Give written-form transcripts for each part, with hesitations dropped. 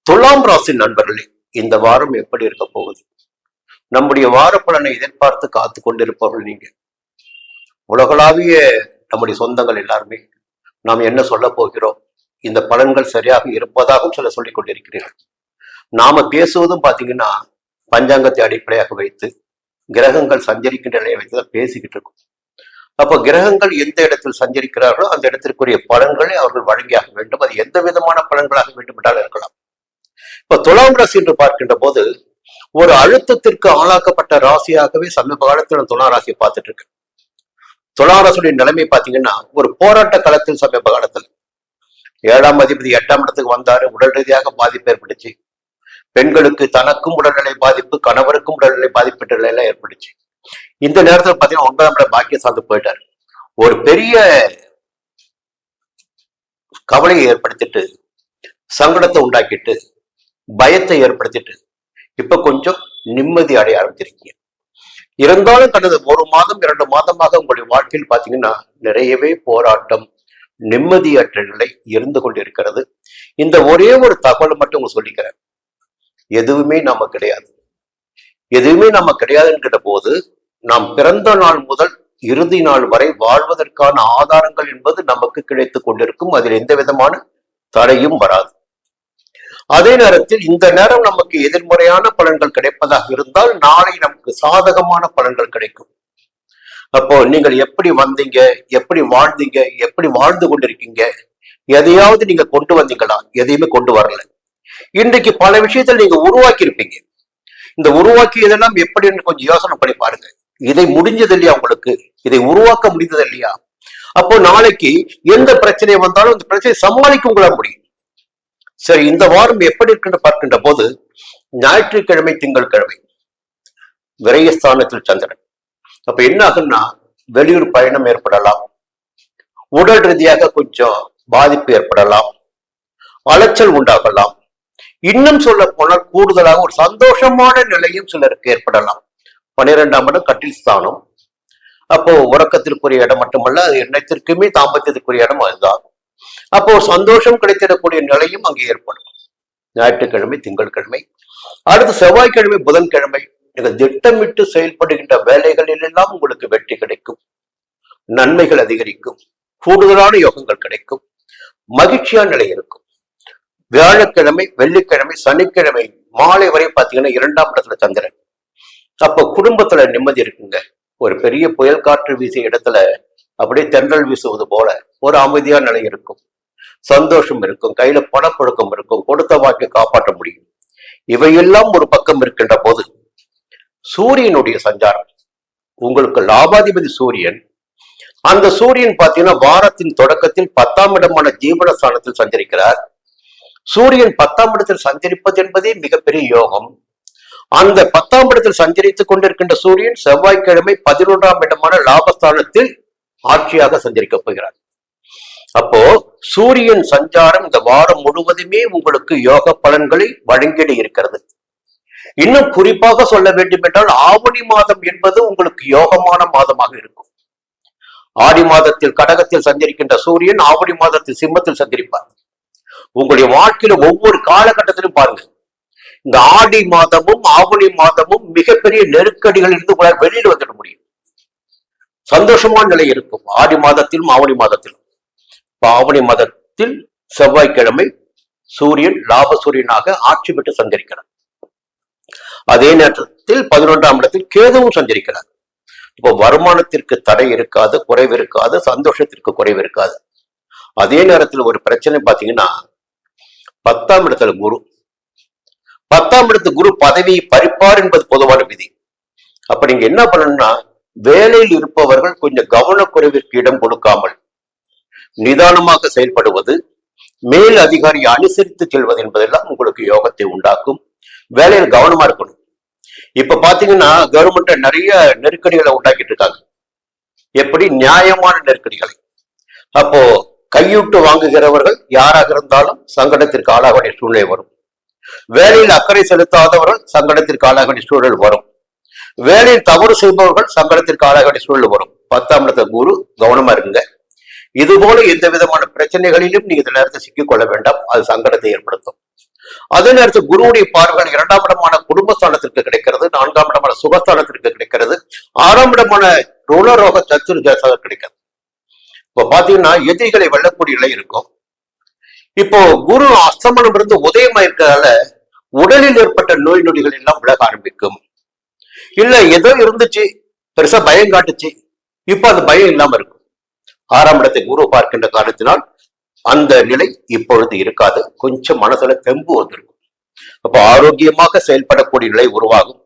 துலாம் ராசி நண்பர்களே, இந்த வாரம் எப்படி இருக்க போகுது? நம்முடைய வார பலனை எதிர்பார்த்து காத்து கொண்டிருப்பவர்கள் நீங்க. உலகளாவிய நம்முடைய சொந்தங்கள் எல்லாருமே நாம் என்ன சொல்ல போகிறோம், இந்த பலன்கள் சரியாக இருப்பதாகவும் சில சொல்லிக் கொண்டிருக்கிறீர்கள். நாம பேசுவதும் பாத்தீங்கன்னா பஞ்சாங்கத்தை அடிப்படையாக வைத்து கிரகங்கள் சஞ்சரிக்கின்ற நிலையை வைத்துதான் பேசிக்கிட்டு இருக்கோம். அப்போ கிரகங்கள் எந்த இடத்தில் சஞ்சரிக்கிறார்களோ அந்த இடத்திற்குரிய பலன்களை அவர்கள் வழங்கியாக வேண்டும். அது எந்த விதமான பலன்களாக வேண்டும் என்றால் இருக்கலாம். இப்ப துலாம் ராசி என்று பார்க்கின்ற போது ஒரு அழுத்தத்திற்கு ஆளாக்கப்பட்ட ராசியாகவே சமீப காலத்தில் துலா ராசியை பார்த்துட்டு இருக்கு. துலா ராசியுடைய நிலைமை பாத்தீங்கன்னா ஒரு போராட்ட களத்தில் சமீப காலத்தில் 7ஆம் அதிபதி 8ஆம் இடத்துக்கு வந்தாரு. உடல் ரீதியாக பாதிப்பு ஏற்பட்டுச்சு. பெண்களுக்கு தனக்கும் உடல்நிலை பாதிப்பு, கணவருக்கும் உடல்நிலை பாதிப்பு நிலையெல்லாம் ஏற்பட்டுச்சு. இந்த நேரத்தில் பாத்தீங்கன்னா 9ஆம் இடம் பாக்கிய சார்ந்து போயிட்டாரு. ஒரு பெரிய கவலையை ஏற்படுத்திட்டு, சங்கடத்தை உண்டாக்கிட்டு, பயத்தை ஏற்படுத்திட்டு இப்ப கொஞ்சம் நிம்மதி அடைய ஆரம்பிச்சிருக்கீங்க. இருந்தாலும் கடந்த 1 மாதம் 2 மாதமாக உங்களுடைய வாழ்க்கையில் பாத்தீங்கன்னா நிறையவே போராட்டம், நிம்மதியற்ற நிலை இருந்து கொண்டிருக்கிறது. இந்த ஒரே ஒரு தகவல் மட்டும் உங்களுக்கு சொல்லிக்கிறேன். எதுவுமே நம்ம கிடையாது. எதுவுமே நம்ம கிடையாதுங்கிற போது நாம் பிறந்த நாள் முதல் இறுதி நாள் வரை வாழ்வதற்கான ஆதாரங்கள் என்பது நமக்கு கிடைத்துக் கொண்டிருக்கும். அதில் எந்த விதமான தடையும் வராது. அதே நேரத்தில் இந்த நேரம் நமக்கு எதிர்மறையான பலன்கள் கிடைப்பதாக இருந்தால் நாளை நமக்கு சாதகமான பலன்கள் கிடைக்கும். அப்போ நீங்கள் எப்படி வந்தீங்க, எப்படி வாழ்ந்தீங்க, எப்படி வாழ்ந்து கொண்டிருக்கீங்க, எதையாவது நீங்க கொண்டு வந்தீங்களா? எதையுமே கொண்டு வரல. இன்றைக்கு பல விஷயத்தில் நீங்க உருவாக்கி இருப்பீங்க. இந்த உருவாக்கியதெல்லாம் எப்படின்னு கொஞ்சம் யோசனை பண்ணி பாருங்க. இதை முடிஞ்சது இல்லையா உங்களுக்கு? இதை உருவாக்க முடிந்தது இல்லையா? அப்போ நாளைக்கு எந்த பிரச்சனை வந்தாலும் இந்த பிரச்சனையை சமாளிக்க உங்களால் முடியும். சரி, இந்த வாரம் எப்படி இருக்குன்னு பார்க்கின்ற போது ஞாயிற்றுக்கிழமை, திங்கட்கிழமை விரயஸ்தானத்தில் சந்திரன். அப்ப என்ன ஆகுன்னா வெளியூர் பயணம் ஏற்படலாம், உடல் ரீதியாக கொஞ்சம் பாதிப்பு ஏற்படலாம், அலைச்சல் உண்டாகலாம். இன்னும் சொல்ல போனால் கூடுதலாக ஒரு சந்தோஷமான நிலையும் சிலருக்கு ஏற்படலாம். 12ஆம் இடம் கட்டில் ஸ்தானம். அப்போ உறக்கத்திற்குரிய இடம் மட்டுமல்ல, அது எண்ணத்திற்குமே தாம்பத்தியத்திற்குரிய இடம் அதுதான். அப்போ சந்தோஷம் கிடைத்திடக்கூடிய நிலையும் அங்கே ஏற்படும். ஞாயிற்றுக்கிழமை, திங்கட்கிழமை, அடுத்து செவ்வாய்க்கிழமை, புதன்கிழமை நீங்கள் திட்டமிட்டு செயல்படுகின்ற வேலைகளில் எல்லாம் உங்களுக்கு வெற்றி கிடைக்கும், நன்மைகள் அதிகரிக்கும், கூடுதலான யோகங்கள் கிடைக்கும், மகிழ்ச்சியான நிலை இருக்கும். வியாழக்கிழமை, வெள்ளிக்கிழமை, சனிக்கிழமை மாலை வரை பார்த்தீங்கன்னா 2ஆம் இடத்துல சந்திரன். அப்போ குடும்பத்துல நிம்மதி இருக்குங்க. ஒரு பெரிய புயல் காற்று வீசிய இடத்துல அப்படியே தென்றல் வீசுவது போல ஒரு அமைதியான நிலை இருக்கும், சந்தோஷம் இருக்கும், கையில பணப்புழக்கம் இருக்கும், கொடுத்த வாக்கை காப்பாற்ற முடியும். இவையெல்லாம் ஒரு பக்கம் இருக்கின்ற போது சூரியனுடைய சஞ்சாரம், உங்களுக்கு லாபாதிபதி சூரியன். அந்த சூரியன் பார்த்தீங்கன்னா வாரத்தின் தொடக்கத்தில் 10ஆம் இடமான ஜீவனஸ்தானத்தில் சஞ்சரிக்கிறார். சூரியன் 10ஆம் இடத்தில் சஞ்சரிப்பது என்பதே மிகப்பெரிய யோகம். அந்த 10ஆம் இடத்தில் சஞ்சரித்துக் கொண்டிருக்கின்ற சூரியன் செவ்வாய்க்கிழமை 11ஆம் இடமான லாபஸ்தானத்தில் ஆட்சியாக சஞ்சரிக்க போகிறார். அப்போ சூரியன் சஞ்சாரம் இந்த வாரம் முழுவதுமே உங்களுக்கு யோக பலன்களை வழங்கிட இருக்கிறது. இன்னும் குறிப்பாக சொல்ல வேண்டும் என்றால் ஆவணி மாதம் என்பது உங்களுக்கு யோகமான மாதமாக இருக்கும். ஆடி மாதத்தில் கடகத்தில் சஞ்சரிக்கின்ற சூரியன் ஆவணி மாதத்தில் சிம்மத்தில் சஞ்சரிப்பார். உங்களுடைய வாழ்க்கையில ஒவ்வொரு காலகட்டத்திலும் பாருங்க, இந்த ஆடி மாதமும் ஆவணி மாதமும் மிகப்பெரிய நெருக்கடிகள் இருந்து உங்களால் வெளியில் வந்துட முடியும். சந்தோஷமான நிலை இருக்கும் ஆடி மாதத்திலும் ஆவணி மாதத்திலும். ஆவணி மாதத்தில் செவ்வாய்க்கிழமை சூரியன் லாப சூரியனாக ஆட்சி பெற்று சஞ்சரிக்கிறார். அதே நேரத்தில் 11ஆம் இடத்தில் கேதுவும் சஞ்சரிக்கிறார். இப்போ வருமானத்திற்கு தடை இருக்காது, குறைவு இருக்காது, சந்தோஷத்திற்கு குறைவு இருக்காது. அதே நேரத்தில் ஒரு பிரச்சனை பார்த்தீங்கன்னா 10ஆம் இடத்துல குரு. 10ஆம் இடத்து குரு பதவியை பறிப்பார் என்பது பொதுவான விதி. அப்ப நீங்க என்ன பண்ணணும்னா வேலையில் இருப்பவர்கள் கொஞ்சம் கவனக்குறைவிற்கு இடம் கொடுக்காமல் நிதானமாக செயல்படுவது, மேல் அதிகாரியை அனுசரித்து செல்வது என்பதெல்லாம் உங்களுக்கு யோகத்தை உண்டாக்கும். வேலையில் கவனமா இருக்கணும். இப்ப பாத்தீங்கன்னா கவர்மெண்ட் நிறைய நெருக்கடிகளை உண்டாக்கிட்டு இருக்காங்க. எப்படி? நியாயமான நெருக்கடிகளை. அப்போ கையூட்டு வாங்குகிறவர்கள் யாராக இருந்தாலும் சங்கடத்திற்கு ஆளாக வேண்டிய சூழ்நிலை வரும். வேலையில் அக்கறை செலுத்தாதவர்கள் சங்கடத்திற்கு ஆளாக வேண்டிய சூழல் வரும். வேலையில் தவறு செய்பவர்கள் சங்கடத்திற்கு ஆளாக வேண்டிய சூழல் வரும். 10ஆம் இடத்துல குரு, கவனமா இருக்குங்க. இது போல எந்த விதமான பிரச்சனைகளிலும் நீங்க இந்த நேரத்தை சிக்கிக்கொள்ள வேண்டாம். அது சங்கடத்தை ஏற்படுத்தும். அதே நேரத்தில் குருவுடைய பார்வைகள் 2ஆம் இடமான குடும்பஸ்தானத்திற்கு கிடைக்கிறது, 4ஆம் இடமான சுகஸ்தானத்திற்கு கிடைக்கிறது, 6ஆம் இடமான ருணரோக சத்துருஜாசாக கிடைக்கிறது. இப்ப பாத்தீங்கன்னா எதிரிகளை வெல்லக்கூடிய நிலை இருக்கும். இப்போ குரு அஸ்தமனம் இருந்து உதயமா இருக்கிறதால உடலில் ஏற்பட்ட நோய் நொடிகள் எல்லாம் விலக ஆரம்பிக்கும். இல்ல ஏதோ இருந்துச்சு, பெருசா பயம் காட்டுச்சு, இப்ப அந்த பயம் இல்லாம இருக்கும். 6ஆம் இடத்தை குரு பார்க்கின்ற காரணத்தினால் அந்த நிலை இப்பொழுது இருக்காது. கொஞ்சம் மனசுல தெம்பு வந்திருக்கும். அப்போ ஆரோக்கியமாக செயல்படக்கூடிய நிலை உருவாகும்.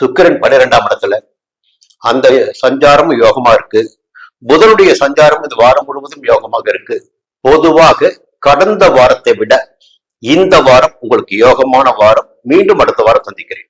சுக்கிரன் 12ஆம் இடத்துல அந்த சஞ்சாரமும் யோகமா இருக்கு. புதனுடைய சஞ்சாரம் இந்த வாரம் முழுவதும் யோகமாக இருக்கு. பொதுவாக கடந்த வாரத்தை விட இந்த வாரம் உங்களுக்கு யோகமான வாரம். மீண்டும் அடுத்த வாரம் சந்திக்கிறேன்.